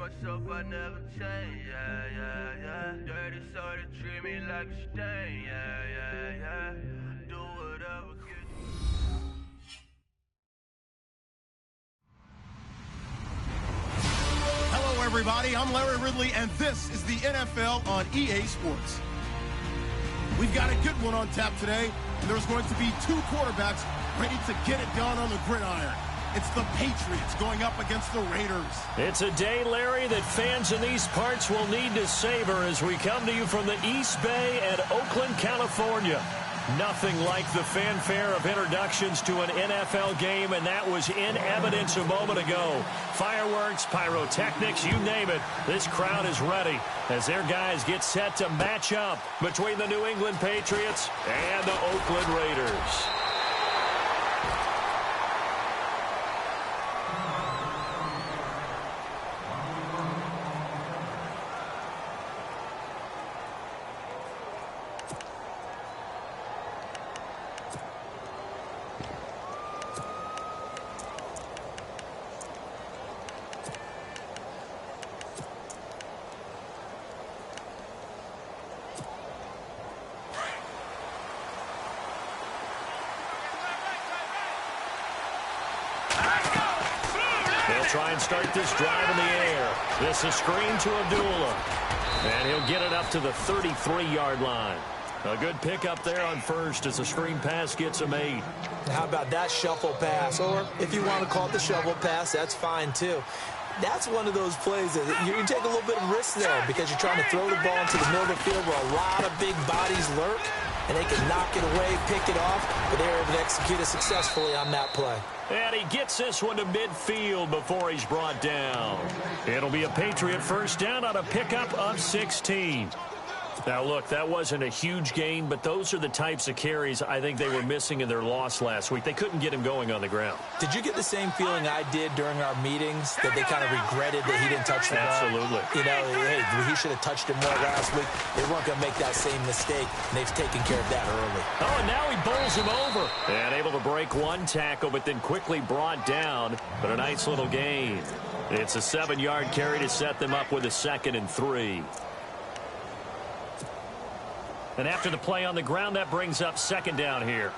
myself, I never change, yeah, yeah, yeah. Dirty soda, treat me like a stain, yeah, yeah, yeah. Do whatever gets you. Hello, everybody. I'm Larry Ridley, and this is the NFL on EA Sports. We've got a good one on tap today, and there's going to be two quarterbacks ready to get it done on the gridiron. It's the Patriots going up against the Raiders. It's a day, Larry, that fans in these parts will need to savor as we come to you from the East Bay at Oakland, California. Nothing like the fanfare of introductions to an NFL game, and that was in evidence a moment ago. Fireworks, pyrotechnics, you name it. This crowd is ready as their guys get set to match up between the New England Patriots and the Oakland Raiders. Try and start this drive in the air. This is screen to Abdullah. And he'll get it up to the 33-yard line. A good pickup there on first as the screen pass gets him 8. How about that shuffle pass? Or if you want to call it the shovel pass, that's fine too. That's one of those plays that you take a little bit of risk there because you're trying to throw the ball into the middle of the field where a lot of big bodies lurk, and they can knock it away, pick it off, but they're able to execute it successfully on that play. And he gets this one to midfield before he's brought down. It'll be a Patriot first down on a pickup of 16. Now, look, that wasn't a huge gain, but those are the types of carries I think they were missing in their loss last week. They couldn't get him going on the ground. Did you get the same feeling I did during our meetings, that they kind of regretted that he didn't touch the ball? Absolutely. You know, hey, he should have touched it more last week. They weren't going to make that same mistake, and they've taken care of that early. Oh, and now he bowls him over. And able to break one tackle, but then quickly brought down. But a nice little gain. It's a 7-yard carry to set them up with a 2nd and 3. And after the play on the ground, that brings up 2nd down here.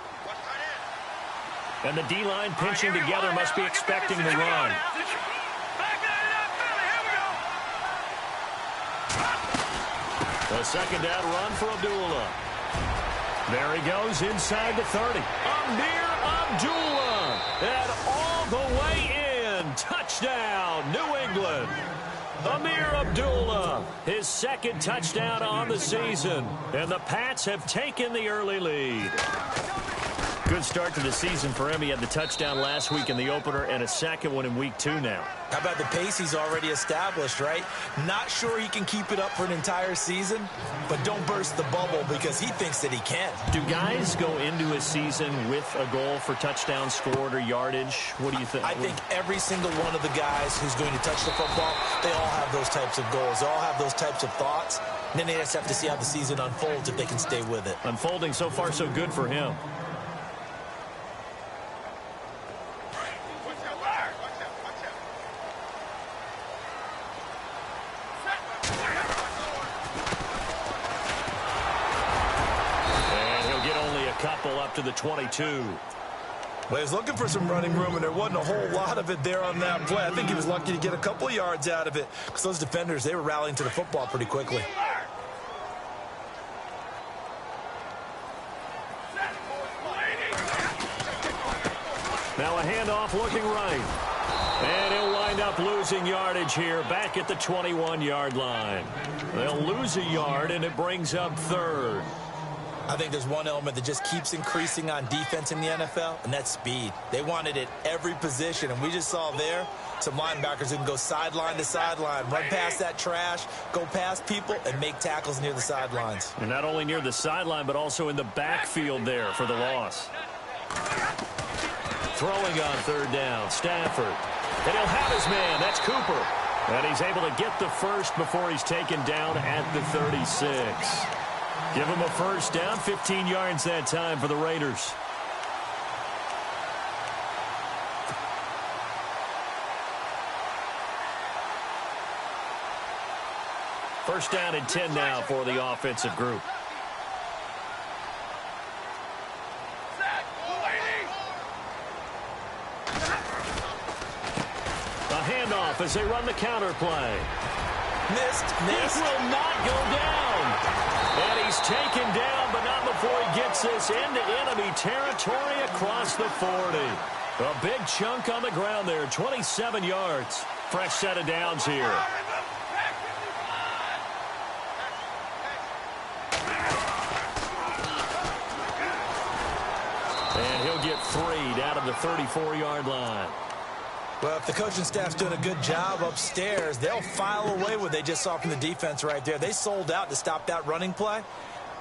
And the D-line pinching together must be expecting the run. A 2nd down run for Abdullah. There he goes inside the 30. Amir Abdullah. And all the way in. Touchdown, New England. Amir Abdullah, his 2nd touchdown on the season. And the Pats have taken the early lead. Good start to the season for him. He had the touchdown last week in the opener and a 2nd one in week 2 now. How about the pace he's already established, right? Not sure he can keep it up for an entire season, but don't burst the bubble because he thinks that he can. Do guys go into a season with a goal for touchdown scored or yardage? What do you think? I think every single one of the guys who's going to touch the football, they all have those types of goals. They all have those types of thoughts. And then they just have to see how the season unfolds if they can stay with it. Unfolding so far so good for him. Up to the 22. Well, he was looking for some running room, and there wasn't a whole lot of it there on that play. I think he was lucky to get a couple of yards out of it because those defenders, they were rallying to the football pretty quickly. Now a handoff looking right. And he'll wind up losing yardage here back at the 21-yard line. They'll lose a yard, and it brings up 3rd. I think there's one element that just keeps increasing on defense in the NFL, and that's speed. They want it at every position, and we just saw there some linebackers who can go sideline to sideline, run past that trash, go past people, and make tackles near the sidelines. And not only near the sideline, but also in the backfield there for the loss. Throwing on 3rd down, Stafford. And he'll have his man. That's Cooper. And he's able to get the first before he's taken down at the 36. Give him a first down, 15 yards that time for the Raiders. First down and 10 now for the offensive group. A handoff as they run the counter play. Missed. This will not go down. And he's taken down, but not before he gets this into enemy territory across the 40. A big chunk on the ground there, 27 yards. Fresh set of downs here. And he'll get freed out of the 34-yard line. Well, if the coaching staff's doing a good job upstairs, they'll file away what they just saw from the defense right there. They sold out to stop that running play.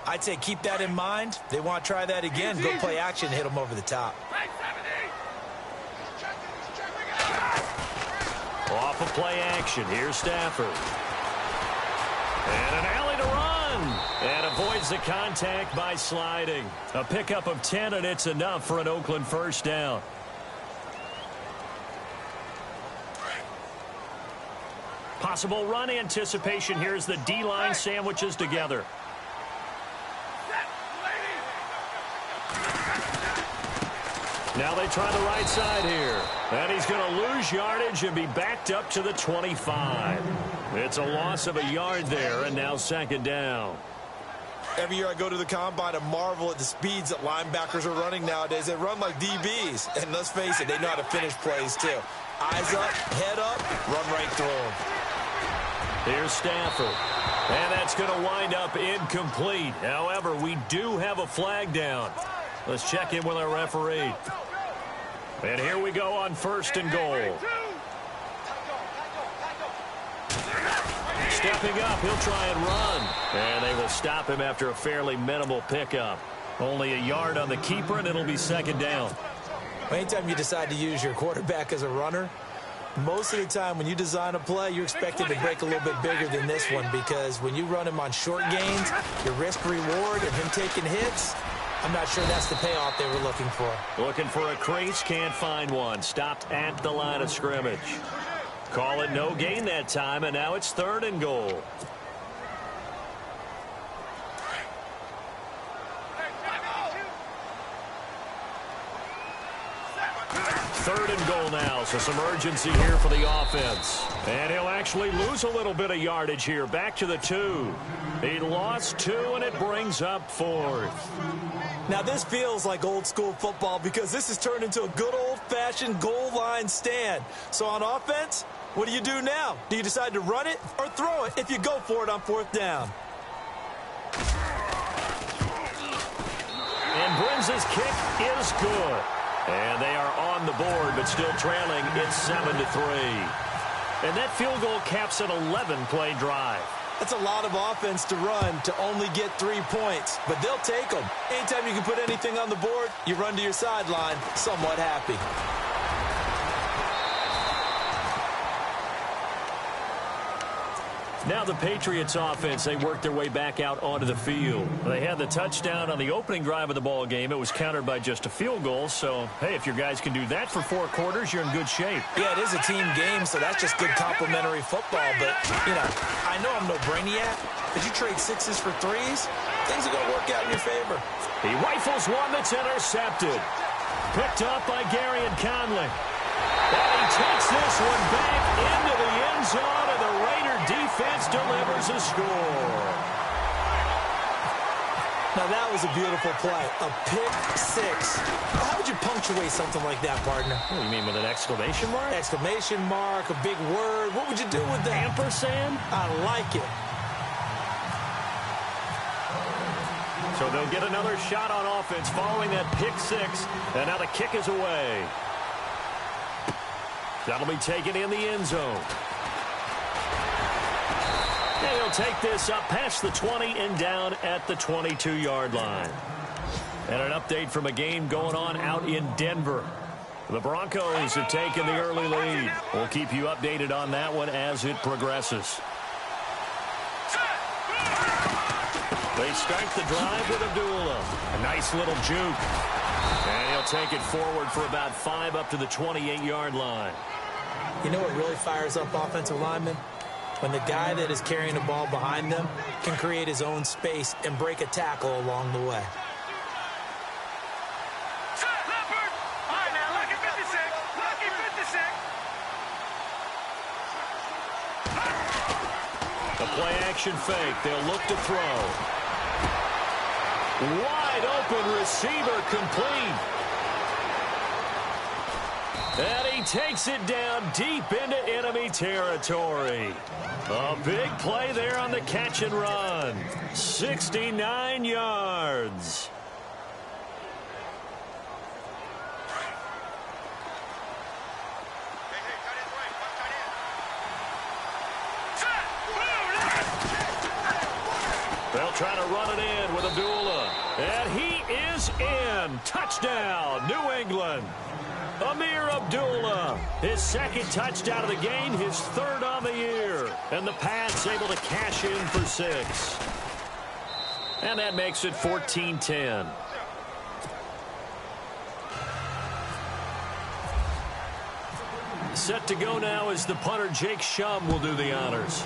I'd say keep that in mind. They want to try that again. Go play action, hit them over the top. Off of play action. Here's Stafford. And an alley to run. And avoids the contact by sliding. A pickup of 10, and it's enough for an Oakland first down. Possible run anticipation. Here's the D-line sandwiches together. Now they try the right side here. And he's going to lose yardage and be backed up to the 25. It's a loss of a yard there, and now second down. Every year I go to the combine and marvel at the speeds that linebackers are running nowadays. They run like DBs. And let's face it, they know how to finish plays too. Eyes up, head up, run right through them. Here's Stafford. And that's going to wind up incomplete. However, we do have a flag down. Let's check in with our referee. And here we go on first and goal. Stepping up, he'll try and run. And they will stop him after a fairly minimal pickup. Only a yard on the keeper, and it'll be second down. Anytime you decide to use your quarterback as a runner, most of the time when you design a play, you're expected to break a little bit bigger than this one, because when you run him on short gains, your risk-reward of him taking hits, I'm not sure that's the payoff they were looking for. Looking for a crease, can't find one. Stopped at the line of scrimmage. Call it no gain that time, and now it's third and goal. Third and goal now, so some urgency here for the offense. And he'll actually lose a little bit of yardage here, back to the 2. He lost 2, and it brings up 4th. Now, this feels like old-school football because this has turned into a good old-fashioned goal line stand. So on offense, what do you do now? Do you decide to run it or throw it if you go for it on 4th down? And Brin's kick is good. And they are on the board, but still trailing. It's 7-3. And that field goal caps an 11-play drive. That's a lot of offense to run to only get 3 points, but they'll take them. Anytime you can put anything on the board, you run to your sideline somewhat happy. Now the Patriots offense, they worked their way back out onto the field. They had the touchdown on the opening drive of the ball game. It was countered by just a field goal. So, hey, if your guys can do that for 4 quarters, you're in good shape. Yeah, it is a team game, so that's just good complimentary football. But, you know, I know I'm no brainiac, but you trade 6s for 3s, things are going to work out in your favor. He rifles one that's intercepted. Picked up by Gary and Conley. And he takes this one back into the end zone, and the Raider defense delivers a score. Now, that was a beautiful play. A pick-6. How would you punctuate something like that, partner? What do you mean, with an exclamation mark? Exclamation mark, a big word. What would you do with that? Ampersand? I like it. So they'll get another shot on offense following that pick-6, and now the kick is away. That'll be taken in the end zone. And he'll take this up past the 20 and down at the 22-yard line. And an update from a game going on out in Denver. The Broncos have taken the early lead. We'll keep you updated on that one as it progresses. They start the drive with Abdullah. A nice little juke. And he'll take it forward for about 5 up to the 28-yard line. You know what really fires up offensive linemen? when the guy that is carrying the ball behind them can create his own space and break a tackle along the way. The play-action fake. They'll look to throw. Wide open receiver complete. And he takes it down deep into enemy territory. A big play there on the catch and run. 69 yards. They'll try to run it in with Abdullah. And he is in. Touchdown, New England. Amir Abdullah, his second touchdown of the game, his third on the year. And the Pats able to cash in for 6. And that makes it 14-10. Set to go now as the punter Jake Shum will do the honors.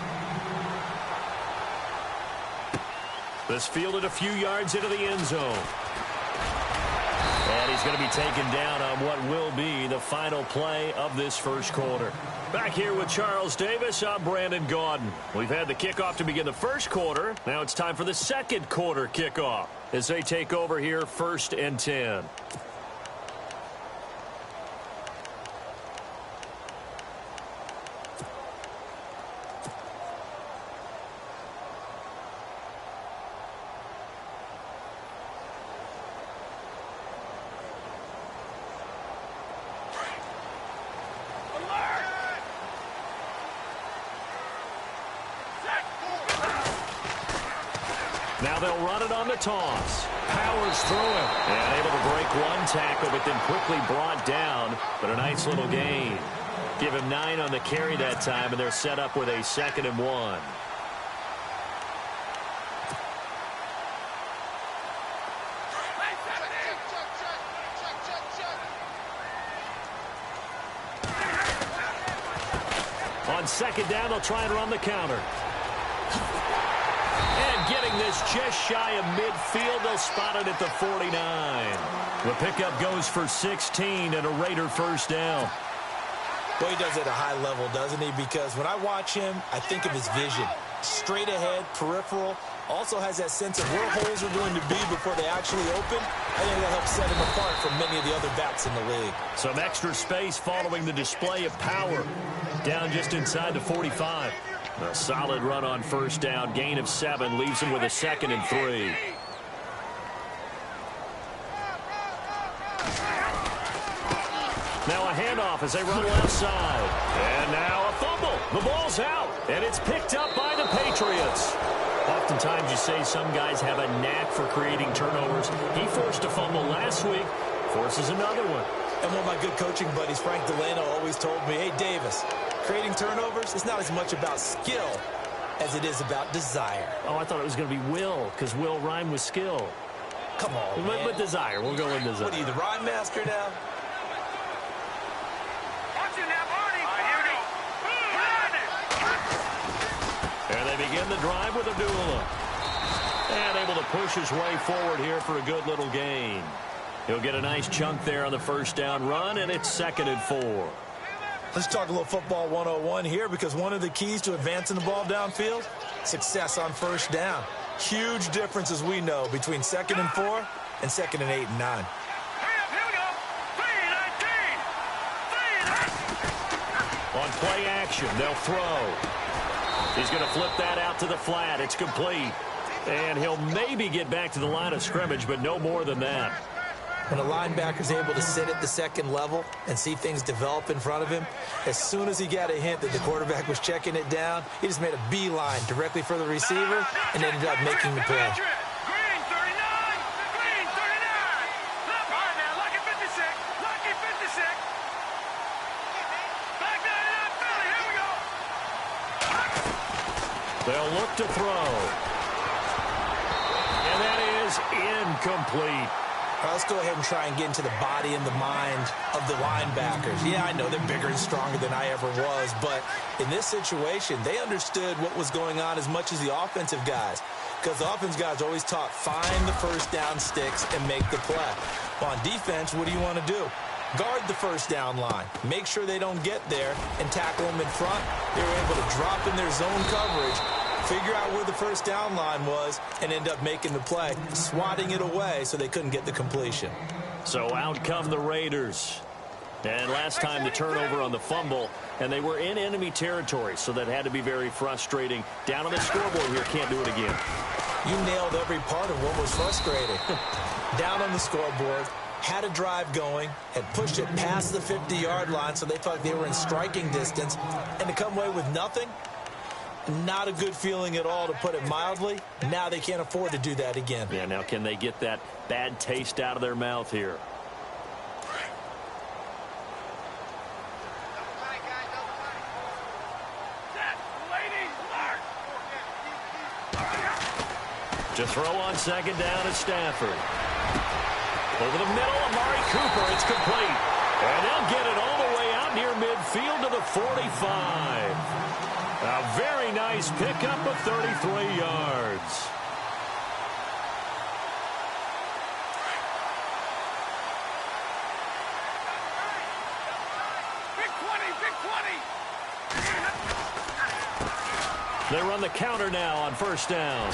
This fielded a few yards into the end zone. And he's going to be taken down on what will be the final play of this first quarter. Back here with Charles Davis, I'm Brandon Gaudin. We've had the kickoff to begin the first quarter. Now it's time for the second quarter kickoff as they take over here 1st and 10. Now they'll run it on the toss. Powers through it. And able to break one tackle, but then quickly brought down. But a nice little gain. Give him 9 on the carry that time, and they're set up with a 2nd and 1. On 2nd down, they'll try and run the counter. Getting this just shy of midfield. They'll spot it at the 49. The pickup goes for 16 and a Raider first down. Well, he does it at a high level, doesn't he? Because when I watch him, I think of his vision. Straight ahead, peripheral. Also has that sense of where holes are going to be before they actually open. I think that helps set him apart from many of the other backs in the league. Some extra space following the display of power. Down just inside the 45. A solid run on first down. Gain of 7 leaves him with a 2nd and 3. Now a handoff as they run left side. And now a fumble. The ball's out. And it's picked up by the Patriots. Oftentimes you say some guys have a knack for creating turnovers. He forced a fumble last week. Forces another one. And one of my good coaching buddies, Frank Delano, always told me, hey, Davis, creating turnovers is not as much about skill as it is about desire. Oh, I thought it was going to be will, because will rhyme with skill. Come on, man. But desire. We'll go with desire. What are you, the rhyme master now? Watch it now, Barney. All right, here we go. And they begin the drive with Abdullah. And able to push his way forward here for a good little gain. He'll get a nice chunk there on the first down run, and it's 2nd and 4. Let's talk a little football 101 here, because one of the keys to advancing the ball downfield, success on first down. Huge difference, as we know, between 2nd and 4 and 2nd and 8 and 9. On play action, they'll throw. He's going to flip that out to the flat. It's complete. And he'll maybe get back to the line of scrimmage, but no more than that. When a linebacker's able to sit at the 2nd level and see things develop in front of him, as soon as he got a hint that the quarterback was checking it down, he just made a beeline directly for the receiver and ended up making the play. Green 39, green 39. Left right now, lucky 56, lucky 56. Back 99, Philly, here we go. They'll look to throw. And that is incomplete. All right, let's go ahead and try and get into the body and the mind of the linebackers. Yeah, I know they're bigger and stronger than I ever was, but in this situation, they understood what was going on as much as the offensive guys, because the offensive guys always taught find the first down sticks and make the play. On defense, what do you want to do? Guard the first down line. Make sure they don't get there and tackle them in front. They were able to drop in their zone coverage, figure out where the first down line was, and end up making the play, swatting it away so they couldn't get the completion. So out come the Raiders. And last time the turnover on the fumble, and they were in enemy territory, so that had to be very frustrating. Down on the scoreboard here, can't do it again. You nailed every part of what was frustrating. Down on the scoreboard, had a drive going, had pushed it past the 50-yard line so they thought they were in striking distance, and to come away with nothing, not a good feeling at all, to put it mildly. Now they can't afford to do that again. Yeah, now can they get that bad taste out of their mouth here? To throw on second down is Stafford. Over the middle, Amari Cooper. It's complete. And they'll get it all the way out near midfield to the 45. A very nice pickup of 33 yards. They run the counter now on first down.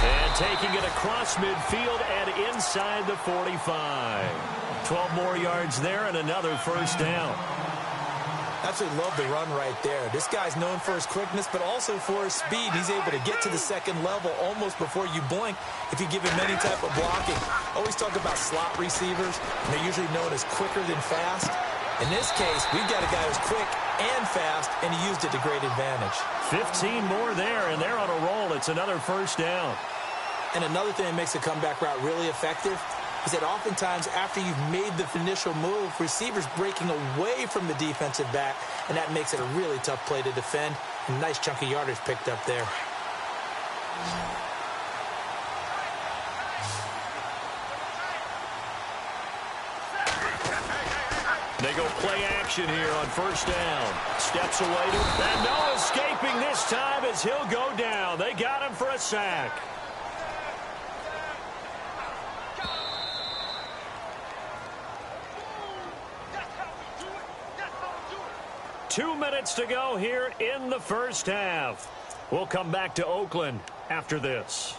And taking it across midfield and inside the 45. 12 more yards there and another first down. Absolutely love the run right there. This guy's known for his quickness, but also for his speed. He's able to get to the second level almost before you blink if you give him any type of blocking. Always talk about slot receivers, and they're usually known as quicker than fast. In this case, we've got a guy who's quick and fast, and he used it to great advantage. 15 more there, and they're on a roll. It's another first down. And another thing that makes a comeback route really effective is that oftentimes after you've made the initial move, receivers breaking away from the defensive back, and that makes it a really tough play to defend. A nice chunk of yardage picked up there. They go play action here on first down. Steps away to, and no escaping this time as he'll go down. They got him for a sack. Two minutes to go here in the first half. We'll come back to Oakland after this.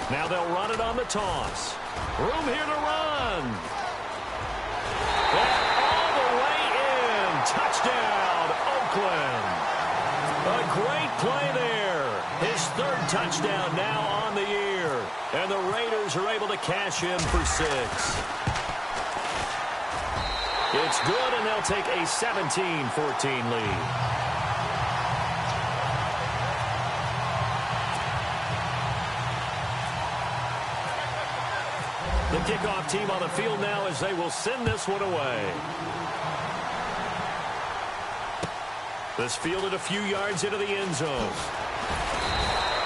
Now they'll run it on the toss. Room here to run. And all the way in. Touchdown, Oakland. A great play there. His third touchdown now on the year. And the Raiders are able to cash in for 6. It's good, and they'll take a 17-14 lead. The kickoff team on the field now as they will send this one away. This fielded a few yards into the end zone.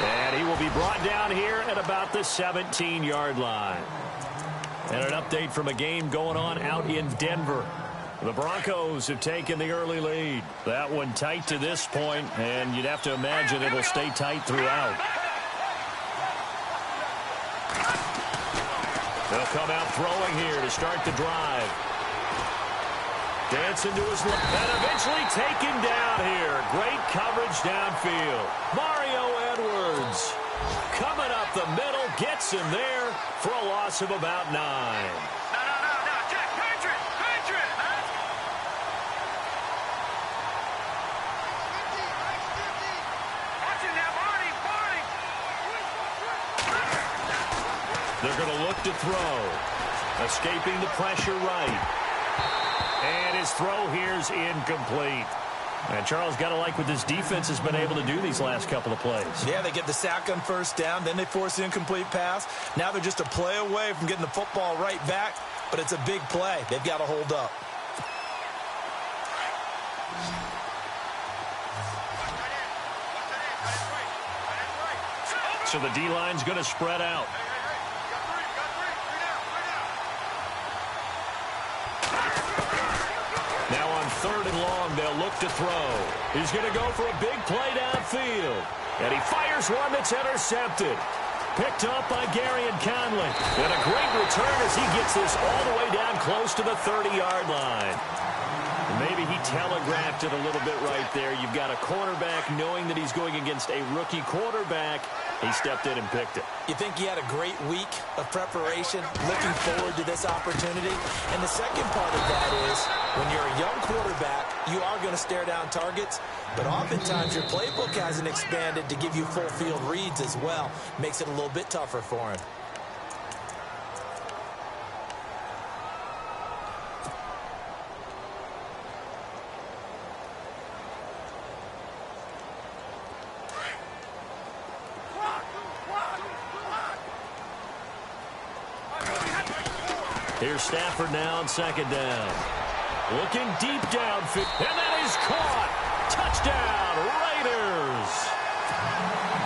And he will be brought down here at about the 17-yard line. And an update from a game going on out in Denver. The Broncos have taken the early lead. That one tight to this point, and you'd have to imagine it'll stay tight throughout. They'll come out throwing here to start the drive. Dancing to his left, and eventually taken down here. Great coverage downfield. Mario Edwards coming up the middle, gets him there for a loss of about 9. No, Jack, Patrick, huh? Watching that body. They're going to look to throw. Escaping the pressure right. And his throw here's incomplete. And Charles, got to like what this defense has been able to do these last couple of plays. Yeah, they get the sack on first down, then they force the incomplete pass. Now they're just a play away from getting the football right back, but it's a big play. They've got to hold up. So the D-line's going to spread out. Now on 3rd and long, they'll look to throw. He's going to go for a big play downfield. And he fires one that's intercepted. Picked up by Gary and Conley. And a great return as he gets this all the way down close to the 30-yard line. Maybe he telegraphed it a little bit right there. You've got a cornerback knowing that he's going against a rookie quarterback. He stepped in and picked it. You think he had a great week of preparation, looking forward to this opportunity? And the second part of that is, when you're a young quarterback, you are going to stare down targets, but oftentimes your playbook hasn't expanded to give you full field reads as well. Makes it a little bit tougher for him. Here's Stafford now on 2nd down. Looking deep downfield. And that is caught. Touchdown, Raiders.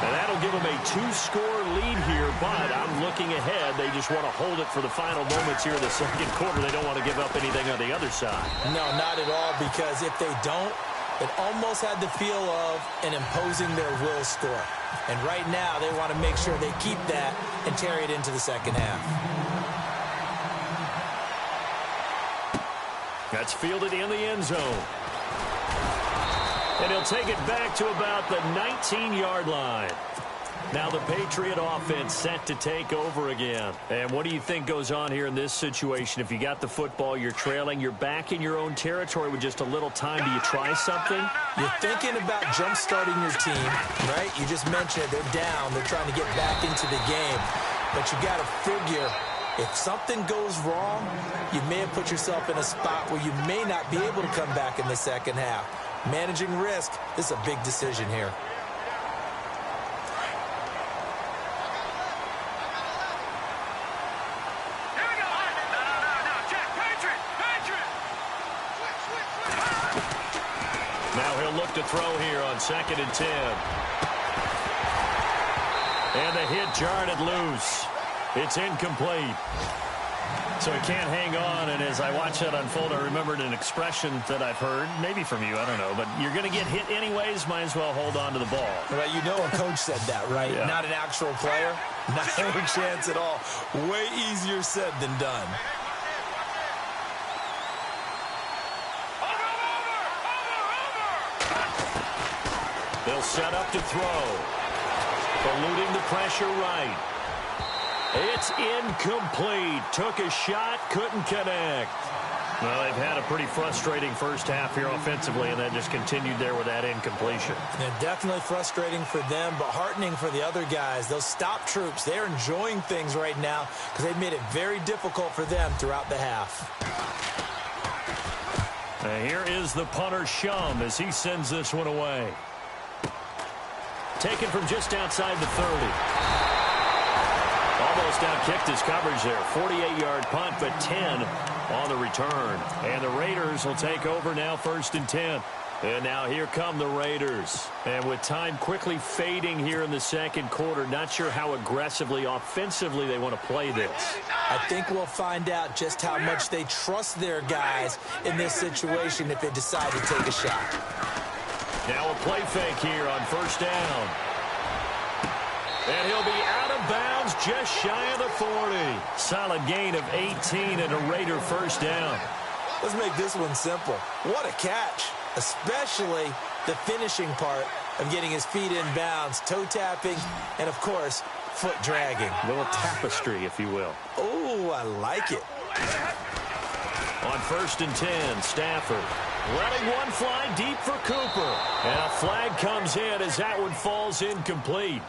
And that'll give them a 2-score lead here, but I'm looking ahead. They just want to hold it for the final moments here in the 2nd quarter. They don't want to give up anything on the other side. No, not at all, because if they don't, it almost had the feel of an imposing their will score. And right now, they want to make sure they keep that and carry it into the second half. That's fielded in the end zone. And he'll take it back to about the 19-yard line. Now the Patriot offense set to take over again. And what do you think goes on here in this situation? If you got the football, you're trailing, you're back in your own territory with just a little time. Do you try something? You're thinking about jump-starting your team, right? You just mentioned it. They're down. They're trying to get back into the game. But you got to figure, if something goes wrong, you may have put yourself in a spot where you may not be able to come back in the second half. Managing risk, this is a big decision here. Now he'll look to throw here on 2nd and 10. And the hit jarred it loose. It's incomplete. So he can't hang on, and as I watch that unfold, I remembered an expression that I've heard, maybe from you, I don't know, but you're going to get hit anyways, might as well hold on to the ball. Well, you know a coach said that, right? Yeah. Not an actual player. Not a chance at all. Way easier said than done. They'll set up to throw. Eluding the pressure right. It's incomplete. Took a shot, couldn't connect. Well, they've had a pretty frustrating first half here offensively, and that just continued there with that incompletion. Yeah, definitely frustrating for them, but heartening for the other guys. Those stop troops, they're enjoying things right now because they've made it very difficult for them throughout the half. Here is the punter, Shum, as he sends this one away. Taken from just outside the 30. Almost outkicked his coverage there. 48-yard punt, but 10 on the return. And the Raiders will take over now, 1st and 10. And now here come the Raiders. And with time quickly fading here in the 2nd quarter, not sure how aggressively, offensively they want to play this. I think we'll find out just how much they trust their guys in this situation if they decide to take a shot. Now a play fake here on 1st down. And he'll be out of bounds just shy of the 40. Solid gain of 18 and a Raider 1st down. Let's make this one simple. What a catch, especially the finishing part of getting his feet in bounds, toe tapping, and, of course, foot dragging. A little tapestry, if you will. Oh, I like it. On 1st and 10, Stafford letting one fly deep for Cooper. And a flag comes in as that one falls incomplete.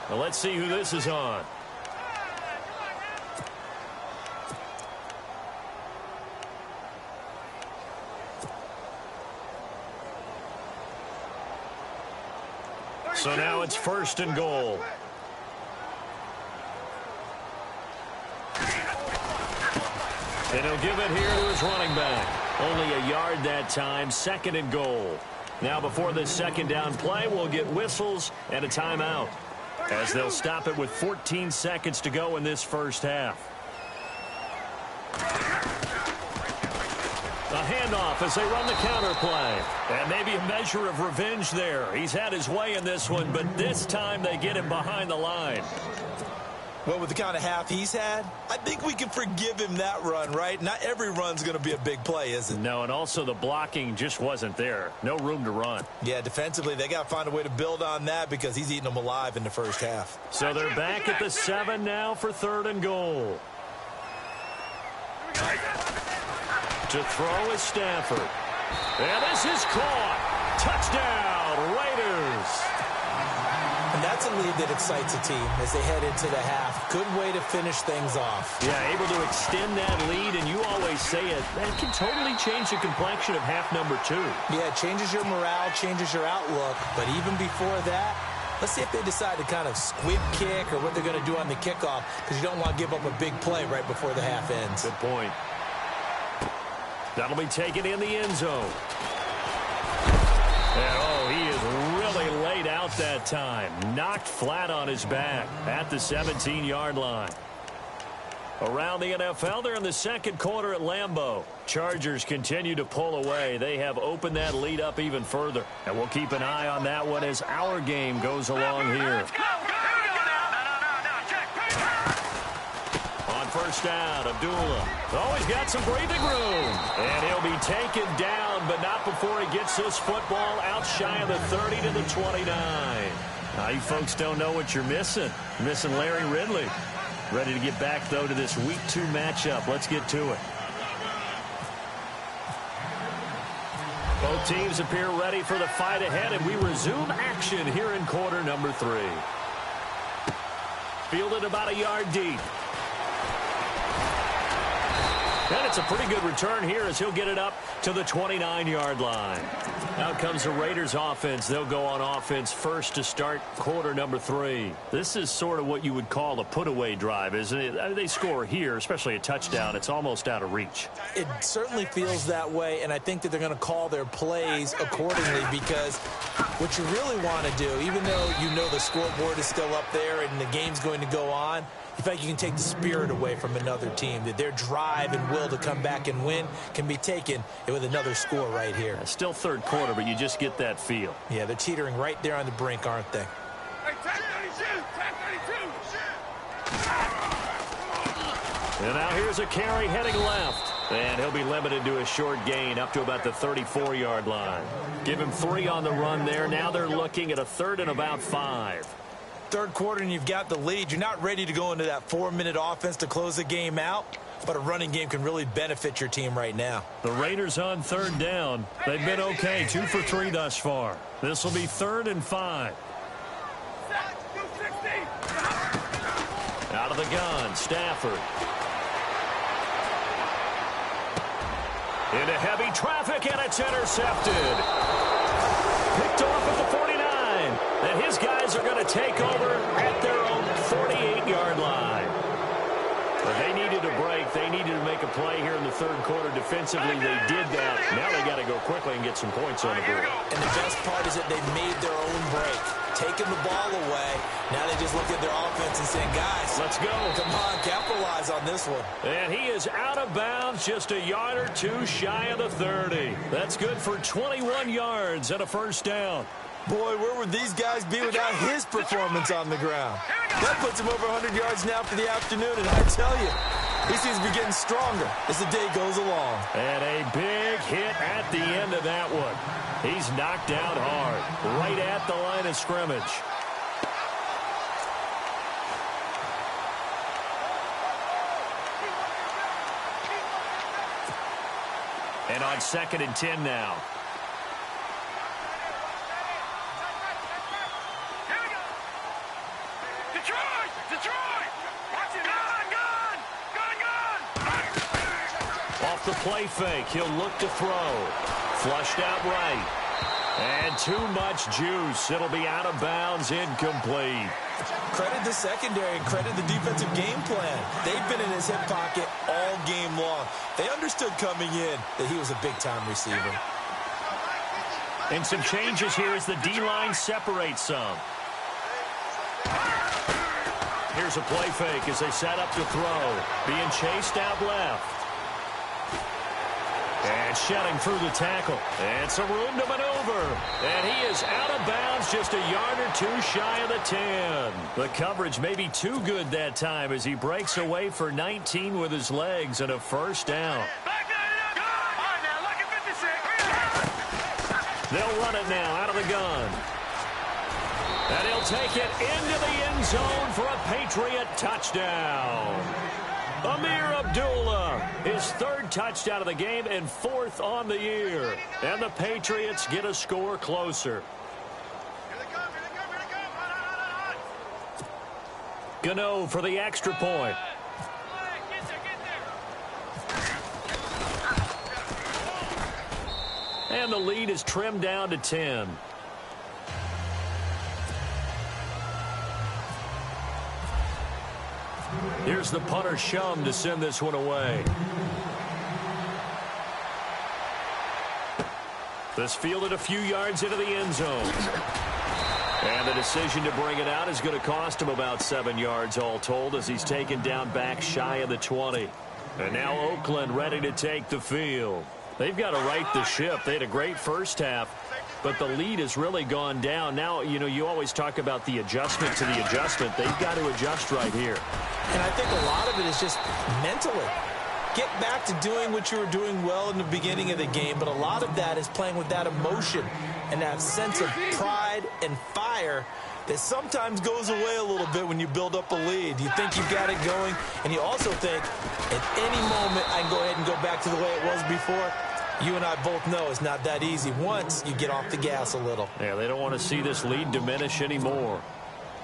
Well, let's see who this is on. So now it's 1st and goal. And he'll give it here to his running back. Only a yard that time, 2nd and goal. Now before this 2nd down play, we'll get whistles and a timeout, as they'll stop it with 14 seconds to go in this first half. A handoff as they run the counter play. And maybe a measure of revenge there. He's had his way in this one, but this time they get him behind the line. Well, with the kind of half he's had, I think we can forgive him that run, right? Not every run's going to be a big play, is it? No, and also the blocking just wasn't there. No room to run. Yeah, defensively, they got to find a way to build on that because he's eating them alive in the first half. So they're back at the 7 now for 3rd and goal. To throw is Stafford. And this is caught. Touchdown, Raiders. And that's a lead that excites a team as they head into the half. Good way to finish things off. Yeah, able to extend that lead, and you always say it. That can totally change the complexion of half number 2. Yeah, it changes your morale, changes your outlook. But even before that, let's see if they decide to kind of squib kick or what they're going to do on the kickoff, because you don't want to give up a big play right before the half ends. Good point. That'll be taken in the end zone. And, oh, he is really laid out that time. Knocked flat on his back at the 17-yard line. Around the NFL, they're in the 2nd quarter at Lambeau. Chargers continue to pull away. They have opened that lead up even further. And we'll keep an eye on that one as our game goes along here. On 1st down, Abdullah. Oh, he's got some breathing room. And he'll be taken down, but not before he gets this football out shy of the 30 to the 29. Now, you folks don't know what you're missing. You're missing Larry Ridley. Ready to get back, though, to this Week 2 matchup. Let's get to it. Both teams appear ready for the fight ahead, and we resume action here in quarter number 3. Fielded about a yard deep. And it's a pretty good return here as he'll get it up to the 29-yard line. Out comes the Raiders offense. They'll go on offense first to start quarter number 3. This is sort of what you would call a put-away drive, isn't it? They score here, especially a touchdown. It's almost out of reach. It certainly feels that way, and I think that they're going to call their plays accordingly, because what you really want to do, even though you know the scoreboard is still up there and the game's going to go on, in fact, you can take the spirit away from another team, that their drive and will to come back and win can be taken with another score right here. Still 3rd quarter, but you just get that feel. Yeah, they're teetering right there on the brink, aren't they? And now here's a carry heading left. And he'll be limited to a short gain up to about the 34-yard line. Give him 3 on the run there. Now they're looking at a 3rd and about 5. 3rd quarter and you've got the lead. You're not ready to go into that 4-minute offense to close the game out, but a running game can really benefit your team right now. The Raiders on 3rd down. They've been okay, 2 for 3 thus far. This will be 3rd and 5. Out of the gun, Stafford. Into heavy traffic, and it's intercepted. Picked off at the 49. And his guys are going to take over at their own 48-yard line. But they needed a break. They needed to make a play here in the 3rd quarter. Defensively, they did that. Now they got to go quickly and get some points on the board. And the best part is that they made their own break. Taking the ball away. Now they just look at their offense and saying, guys, let's go. Come on, capitalize on this one. And he is out of bounds, just a yard or 2 shy of the 30. That's good for 21 yards and a 1st down. Boy, where would these guys be without his performance on the ground? That puts him over 100 yards now for the afternoon, and I tell you, he seems to be getting stronger as the day goes along. And a big hit at the end of that one. He's knocked down hard, right at the line of scrimmage. And on 2nd and 10 now. Off the play fake, he'll look to throw. Flushed out right. And too much juice. It'll be out of bounds, incomplete. Credit the secondary and credit the defensive game plan. They've been in his hip pocket all game long. They understood coming in that he was a big-time receiver. And some changes here as the D-line separates some. Here's a play fake as they set up to throw. Being chased out left. And shedding through the tackle. And some room to maneuver. And he is out of bounds, just a yard or two shy of the 10. The coverage may be too good that time as he breaks away for 19 with his legs and a first down. They'll run it now out of the gun. And he'll take it into the end zone for a Patriot touchdown. Amir Abdullah, his third touchdown of the game and fourth on the year. And the Patriots get a score closer. Gano for the extra point. And the lead is trimmed down to 10. Here's the punter Shum to send this one away. This fielded a few yards into the end zone. And the decision to bring it out is going to cost him about 7 yards all told as he's taken down back shy of the 20. And now Oakland ready to take the field. They've got to right the ship. They had a great first half, but the lead has really gone down. Now, you know, you always talk about the adjustment to the adjustment. They've got to adjust right here. And I think a lot of it is just mentally. Get back to doing what you were doing well in the beginning of the game, but a lot of that is playing with that emotion and that sense of pride and fire that sometimes goes away a little bit when you build up a lead. You think you've got it going, and you also think at any moment I can go ahead and go back to the way it was before. You and I both know it's not that easy once you get off the gas a little. Yeah, they don't want to see this lead diminish anymore.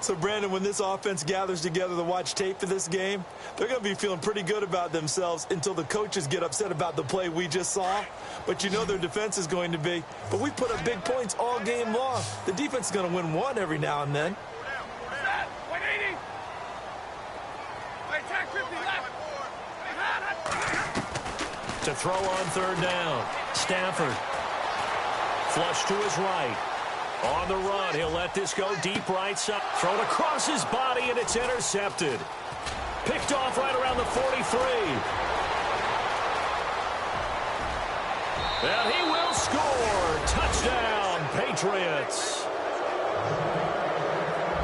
So, Brandon, when this offense gathers together to watch tape for this game, they're going to be feeling pretty good about themselves until the coaches get upset about the play we just saw. But you know their defense is going to be. But we put up big points all game long. The defense is going to win one every now and then. To throw on third down. Stafford. Flush to his right. On the run, he'll let this go deep right side. Thrown across his body, and it's intercepted. Picked off right around the 43. And he will score. Touchdown, Patriots.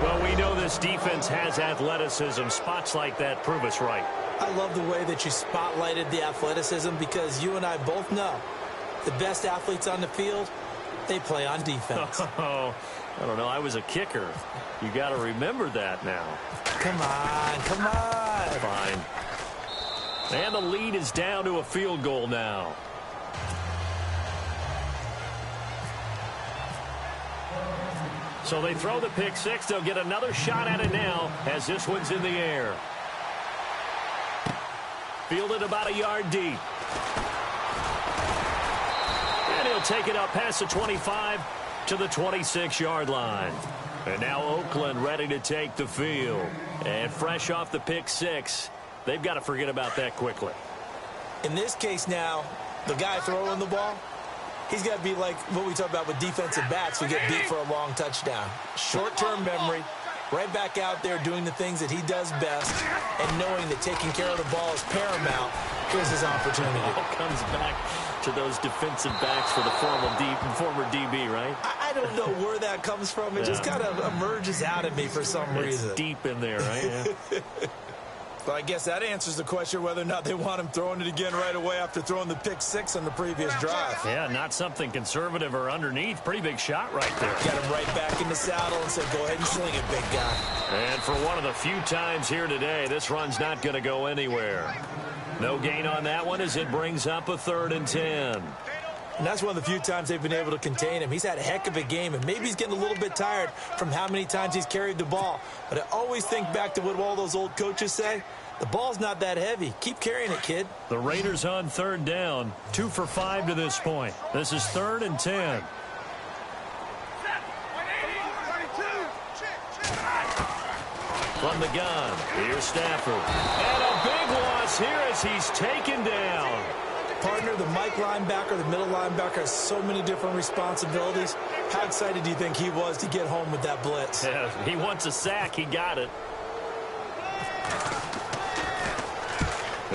Well, we know this defense has athleticism. Spots like that prove us right. I love the way that you spotlighted the athleticism because you and I both know the best athletes on the field, they play on defense. Oh, I don't know. I was a kicker. You got to remember that now. Come on, come on. Fine. And the lead is down to a field goal now. So they throw the pick six. They'll get another shot at it now as this one's in the air. Fielded about a yard deep. And he'll take it up past the 25 to the 26-yard line. And now Oakland ready to take the field. And fresh off the pick six, they've got to forget about that quickly. In this case now, the guy throwing the ball, he's got to be like what we talk about with defensive backs who get beat for a long touchdown. Short-term memory, right back out there doing the things that he does best, and knowing that taking care of the ball is paramount. Here's his opportunity. It all comes back to those defensive backs for the former DB, right? I don't know where that comes from. It just kind of emerges out of me for some reason. It's deep in there, right? Yeah. But I guess that answers the question whether or not they want him throwing it again right away after throwing the pick six on the previous drive. Yeah, not something conservative or underneath. Pretty big shot right there. Got him right back in the saddle and said, go ahead and sling it, big guy. And for one of the few times here today, this run's not going to go anywhere. No gain on that one as it brings up a 3rd and 10. And that's one of the few times they've been able to contain him. He's had a heck of a game, and maybe he's getting a little bit tired from how many times he's carried the ball. But I always think back to what all those old coaches say. The ball's not that heavy. Keep carrying it, kid. The Raiders on 3rd down. 2 for 5 to this point. This is 3rd and 10. From the gun, here's Stafford. And a big loss here as he's taken down. Partner, the Mike linebacker, the middle linebacker has so many different responsibilities. How excited do you think he was to get home with that blitz? Yeah, he wants a sack. He got it.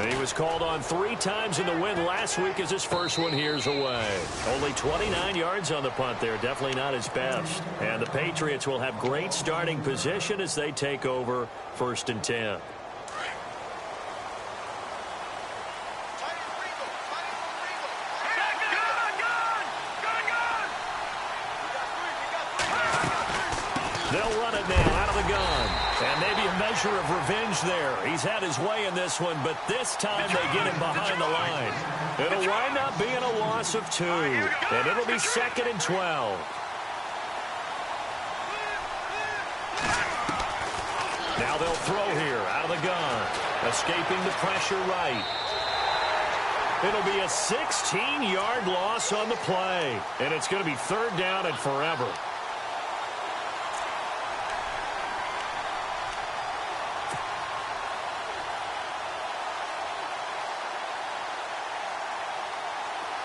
He was called on 3 times in the win last week as his first one here's away. Only 29 yards on the punt there. Definitely not his best. And the Patriots will have great starting position as they take over 1st and 10. They'll run it now out of the gun. And maybe a measure of revenge there. He's had his way in this one, but this time they get him behind the line. It'll wind up being a loss of 2. And it'll be 2nd and 12. Now they'll throw here out of the gun. Escaping the pressure right. It'll be a 16-yard loss on the play. And it's going to be 3rd down and forever.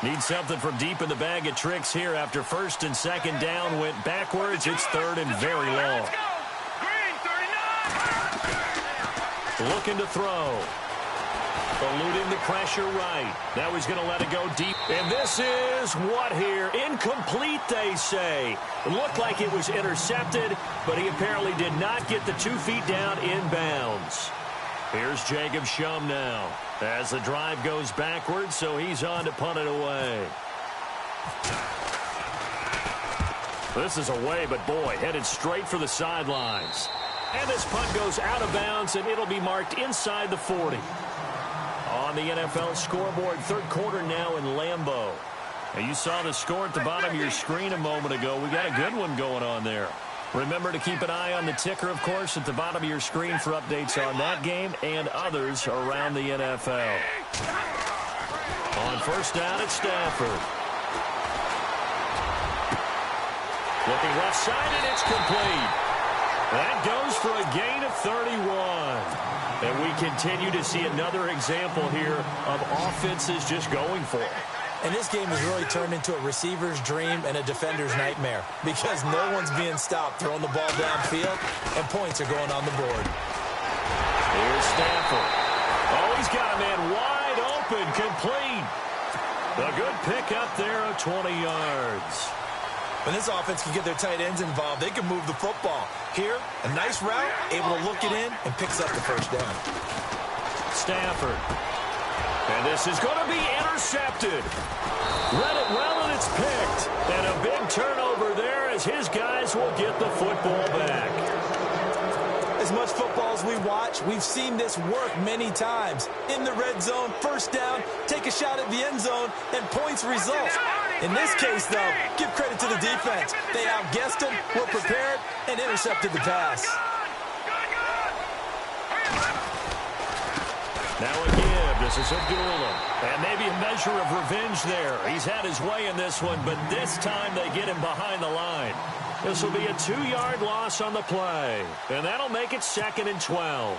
Need something from deep in the bag of tricks here after 1st and 2nd down went backwards. It's 3rd and very long. Looking to throw. Eluding the pressure right. Now he's going to let it go deep. And this is what here? Incomplete, they say. It looked like it was intercepted, but he apparently did not get the 2 feet down inbounds. Here's Jacob Shum now as the drive goes backwards, so he's on to punt it away. This is away, but boy, headed straight for the sidelines. And this punt goes out of bounds, and it'll be marked inside the 40. On the NFL scoreboard, 3rd quarter now in Lambeau. And you saw the score at the bottom of your screen a moment ago. We got a good one going on there. Remember to keep an eye on the ticker, of course, at the bottom of your screen for updates on that game and others around the NFL. On 1st down, it's Stafford. Looking left side, and it's complete. That goes for a gain of 31. And we continue to see another example here of offenses just going for it. And this game has really turned into a receiver's dream and a defender's nightmare because no one's being stopped throwing the ball downfield, and points are going on the board. Here's Stafford. Oh, he's got a man wide open, complete. A good pick up there of 20 yards. When this offense can get their tight ends involved, they can move the football. Here, a nice route, able to look it in, and picks up the 1st down. Stafford. And this is going to be intercepted. Read it well, and it's picked. And a big turnover there as his guys will get the football back. As much football as we watch, we've seen this work many times. In the red zone, 1st down, take a shot at the end zone, and points result. In this case, though, give credit to the defense. They outguessed them, were prepared, and intercepted the pass. Now again. This is Abdullah. And maybe a measure of revenge there. He's had his way in this one, but this time they get him behind the line. This will be a 2-yard loss on the play. And that'll make it 2nd and 12.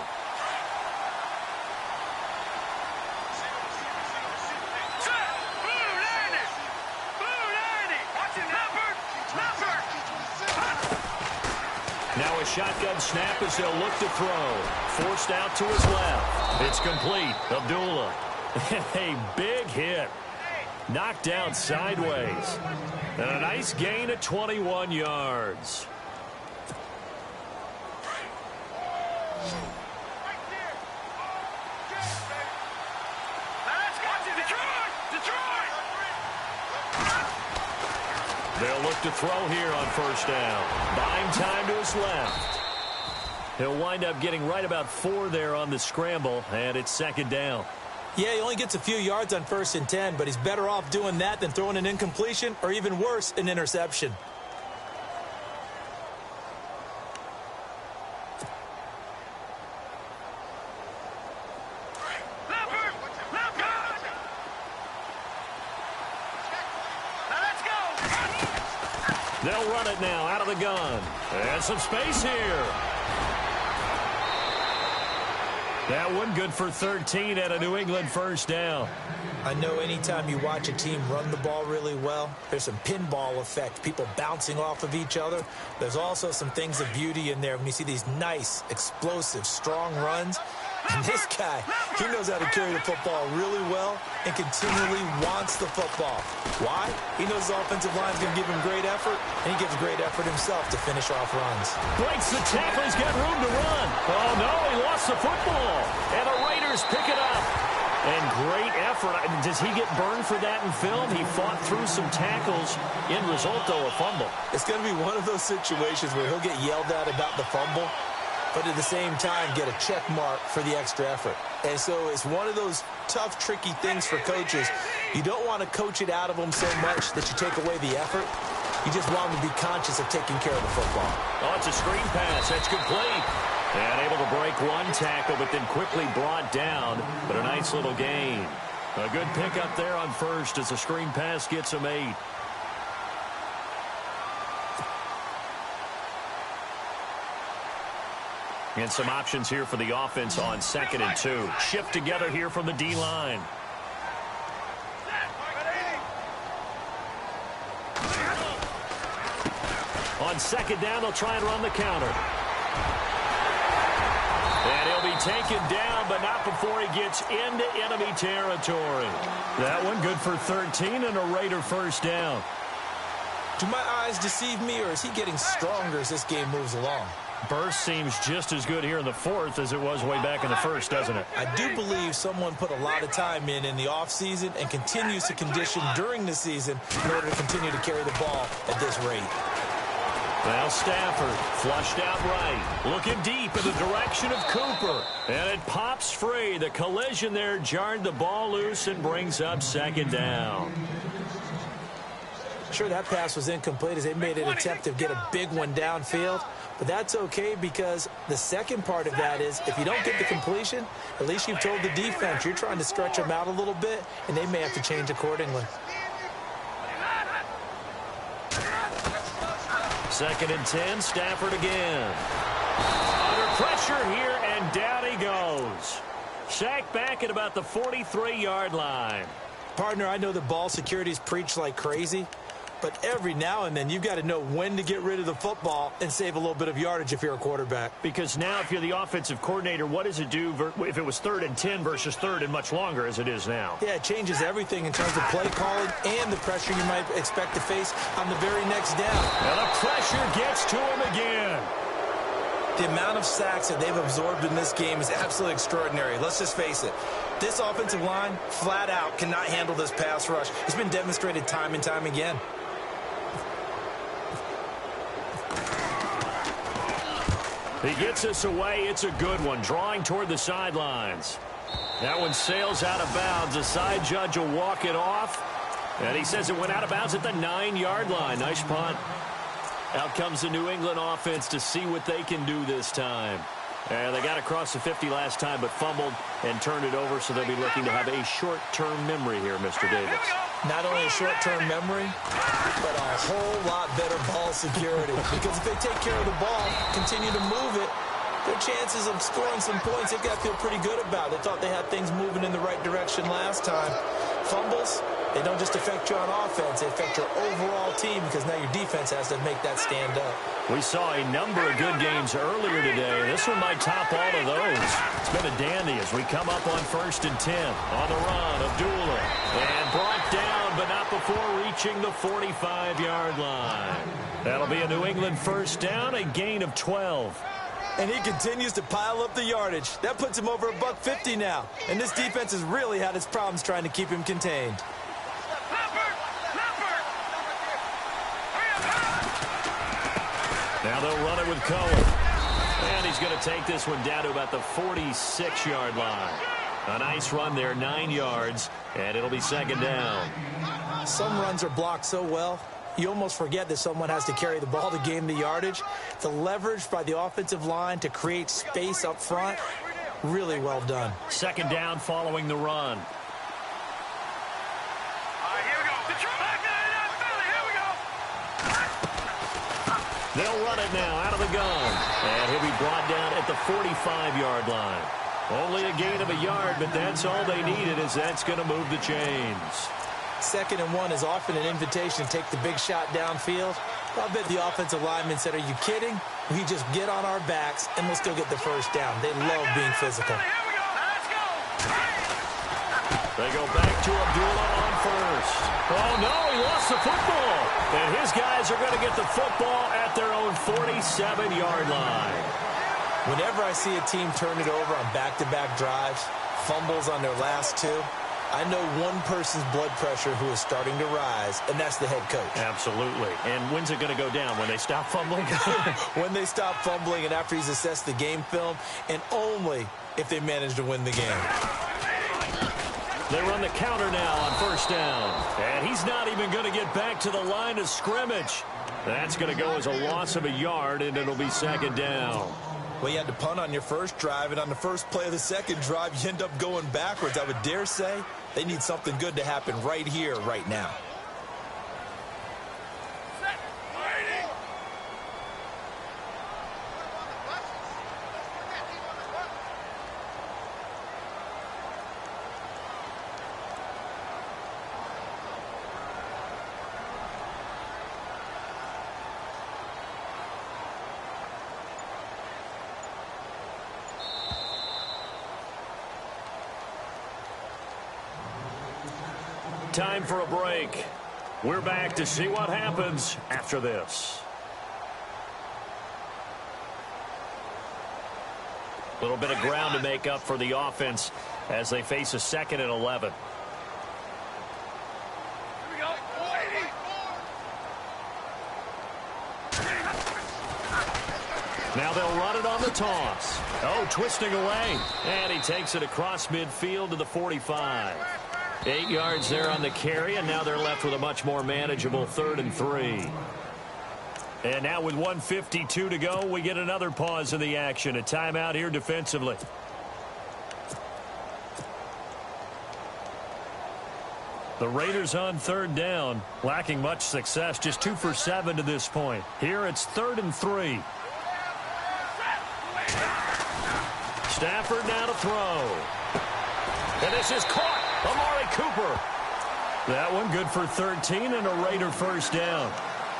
Now a shotgun snap as they'll look to throw. Forced out to his left. It's complete. Abdullah. A big hit. Knocked down sideways. And a nice gain of 21 yards. They'll look to throw here on 1st down. Buying time to his left. He'll wind up getting right about 4 there on the scramble, and it's 2nd down. Yeah, he only gets a few yards on 1st and 10, but he's better off doing that than throwing an incompletion or even worse, an interception. They'll run it now out of the gun. And some space here. That one good for 13 and a New England first down. I know anytime you watch a team run the ball really well, there's some pinball effect, people bouncing off of each other. There's also some things of beauty in there when you see these nice, explosive, strong runs. And this guy, he knows how to carry the football really well and continually wants the football. Why? He knows his offensive line is going to give him great effort, and he gives great effort himself to finish off runs. Breaks the tackle. He's got room to run. Oh, no, he lost the football. And the Raiders pick it up. And great effort. I mean, does he get burned for that in film? He fought through some tackles. End result, though, a fumble. It's going to be one of those situations where he'll get yelled at about the fumble, but at the same time get a check mark for the extra effort. And so it's one of those tough, tricky things for coaches. You don't want to coach it out of them so much that you take away the effort. You just want them to be conscious of taking care of the football. Oh, it's a screen pass. That's complete. And able to break one tackle, but then quickly brought down. But a nice little gain. A good pickup there on first as the screen pass gets him 8. And some options here for the offense on 2nd and 2. Shift together here from the D-line. On 2nd down, they'll try and run the counter. And he'll be taken down, but not before he gets into enemy territory. That one good for 13 and a Raider first down. Do my eyes deceive me, or is he getting stronger as this game moves along? Burst seems just as good here in the 4th as it was way back in the 1st, doesn't it? I do believe someone put a lot of time in the offseason and continues to condition during the season in order to continue to carry the ball at this rate. Now Stafford flushed out right, looking deep in the direction of Cooper, and it pops free. The collision there jarred the ball loose and brings up 2nd down. Sure, that pass was incomplete as they made an attempt to get a big one downfield, but that's okay because the second part of that is if you don't get the completion, at least you've told the defense you're trying to stretch them out a little bit, and they may have to change accordingly. 2nd and 10, Stafford again. Under pressure here, and down he goes. Sacked back at about the 43-yard line. Partner, I know the ball security is preached like crazy, but every now and then you've got to know when to get rid of the football and save a little bit of yardage if you're a quarterback. Because now if you're the offensive coordinator, what does it do if it was 3rd and 10 versus 3rd and much longer as it is now? Yeah, it changes everything in terms of play calling and the pressure you might expect to face on the very next down. And the pressure gets to him again. The amount of sacks that they've absorbed in this game is absolutely extraordinary. Let's just face it. This offensive line, flat out, cannot handle this pass rush. It's been demonstrated time and time again. He gets us away. It's a good one. Drawing toward the sidelines. That one sails out of bounds. The side judge will walk it off. And he says it went out of bounds at the 9-yard line. Nice punt. Out comes the New England offense to see what they can do this time. They got across the 50 last time, but fumbled and turned it over, so they'll be looking to have a short-term memory here, Mr. Davis. Not only a short-term memory, but a whole lot better ball security. Because if they take care of the ball, continue to move it, their chances of scoring some points, they've got to feel pretty good about. They thought they had things moving in the right direction last time. Fumbles, they don't just affect you on offense, they affect your overall team because now your defense has to make that stand up. We saw a number of good games earlier today. This one might top all of those. It's been a dandy as we come up on 1st and 10. On the run, Abdullah. And brought down, but not before reaching the 45-yard line. That'll be a New England first down, a gain of 12. And he continues to pile up the yardage. That puts him over $150 now. And this defense has really had its problems trying to keep him contained. Now they'll run it with Cohen. And he's going to take this one down to about the 46-yard line. A nice run there, 9 yards, and it'll be 2nd down. Some runs are blocked so well, you almost forget that someone has to carry the ball to gain the yardage. The leverage by the offensive line to create space up front, really well done. 2nd down following the run. They'll run it now out of the gun. And he'll be brought down at the 45-yard line. Only a gain of a yard, but that's all they needed, as that's going to move the chains. 2nd and 1 is often an invitation to take the big shot downfield. I'll bet the offensive lineman said, "Are you kidding? We just get on our backs and we'll still get the first down." They love being physical. They go back to Abdullah on first. Oh, no, he lost the football. And his guys are going to get the football at their own 47-yard line. Whenever I see a team turn it over on back-to-back drives, fumbles on their last 2, I know one person's blood pressure who is starting to rise, and that's the head coach. Absolutely. And when's it going to go down? When they stop fumbling? When they stop fumbling and after he's assessed the game film, and only if they manage to win the game. They run the counter now on first down. And he's not even going to get back to the line of scrimmage. That's going to go as a loss of a yard, and it'll be 2nd down. Well, you had to punt on your first drive, and on the first play of the second drive, you end up going backwards. I would dare say they need something good to happen right here, right now. Time for a break. We're back to see what happens after this. A little bit of ground to make up for the offense as they face a 2nd and 11. Now they'll run it on the toss. Oh, twisting away. And he takes it across midfield to the 45. 8 yards there on the carry, and now they're left with a much more manageable 3rd and 3. And now with 1:52 to go, we get another pause in the action. A timeout here defensively. The Raiders on 3rd down, lacking much success, just 2 for 7 to this point. Here it's 3rd and 3. Stafford now to throw. And this is caught. Amari Cooper. That one good for 13 and a Raider first down.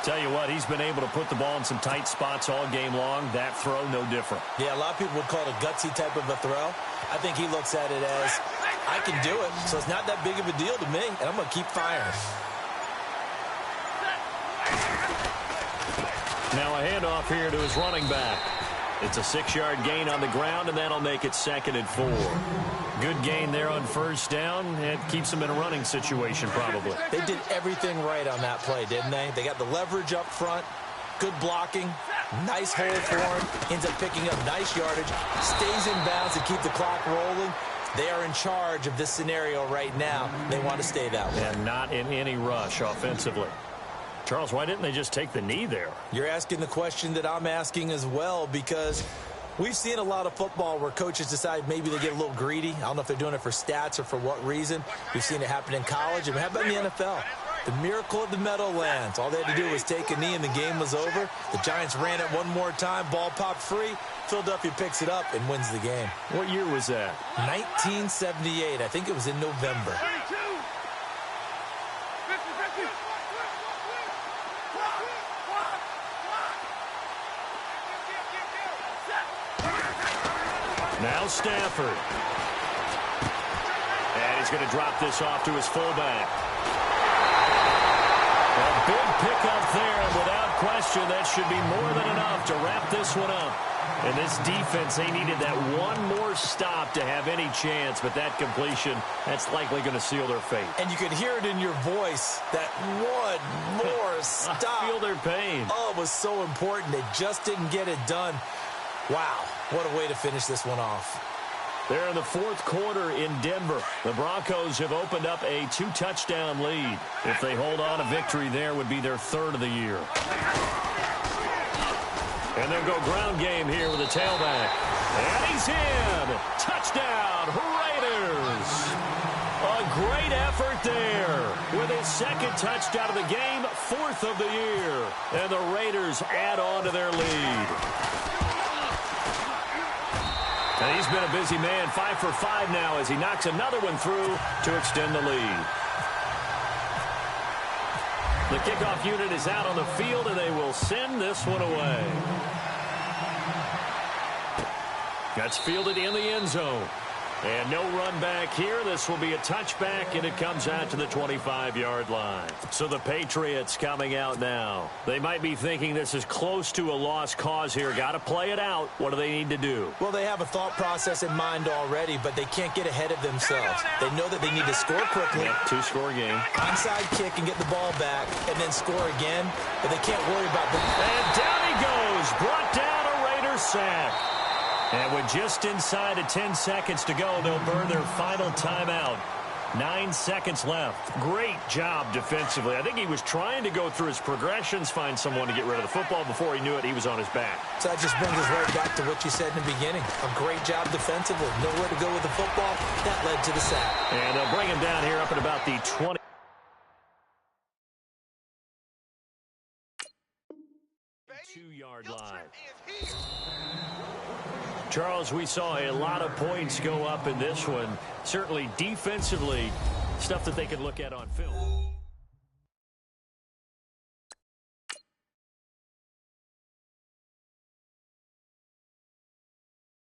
Tell you what, he's been able to put the ball in some tight spots all game long. That throw, no different. Yeah, a lot of people would call it a gutsy type of a throw. I think he looks at it as, I can do it, so it's not that big of a deal to me, and I'm going to keep firing. Now a handoff here to his running back. It's a 6-yard gain on the ground, and that'll make it 2nd and 4. Good gain there on first down. It keeps them in a running situation, probably. They did everything right on that play, didn't they? They got the leverage up front, good blocking, nice hole for him, ends up picking up nice yardage, stays in bounds to keep the clock rolling. They are in charge of this scenario right now. They want to stay that way. And not in any rush offensively. Charles, why didn't they just take the knee there? You're asking the question that I'm asking as well, because we've seen a lot of football where coaches decide maybe they get a little greedy. I don't know if they're doing it for stats or for what reason. We've seen it happen in college, and how about in the NFL? The miracle of the Meadowlands. All they had to do was take a knee, and the game was over. The Giants ran it one more time. Ball popped free. Philadelphia picks it up and wins the game. What year was that? 1978. I think it was in November. Now Stafford. And he's going to drop this off to his fullback. A big pickup there, and without question, that should be more than enough to wrap this one up. And this defense, they needed that one more stop to have any chance, but that completion, that's likely going to seal their fate. And you could hear it in your voice, that one more stop. I feel their pain. Oh, it was so important. They just didn't get it done. Wow, what a way to finish this one off. They're in the 4th quarter in Denver. The Broncos have opened up a 2-touchdown lead. If they hold on, a victory there would be their 3rd of the year. And they'll go ground game here with a tailback. And he's in. Touchdown, Raiders. A great effort there with his 2nd touchdown of the game, 4th of the year. And the Raiders add on to their lead. And he's been a busy man, 5 for 5 now as he knocks another one through to extend the lead. The kickoff unit is out on the field, and they will send this one away. That's fielded in the end zone. And no run back here. This will be a touchback, and it comes out to the 25-yard line. So the Patriots coming out now. They might be thinking this is close to a lost cause here. Got to play it out. What do they need to do? Well, they have a thought process in mind already, but they can't get ahead of themselves. They know that they need to score quickly. Yep, two-score game. Onside kick and get the ball back, and then score again. But they can't worry about the... And down he goes. Brought down a Raider sack. And with just inside of 10 seconds to go, they'll burn their final timeout. 9 seconds left. Great job defensively. I think he was trying to go through his progressions, find someone to get rid of the football. Before he knew it, he was on his back. So that just brings us right back to what you said in the beginning. A great job defensively. Nowhere to go with the football. That led to the sack. And they'll bring him down here up at about the 20. Two-yard line. Charles, we saw a lot of points go up in this one. Certainly defensively, stuff that they could look at on film.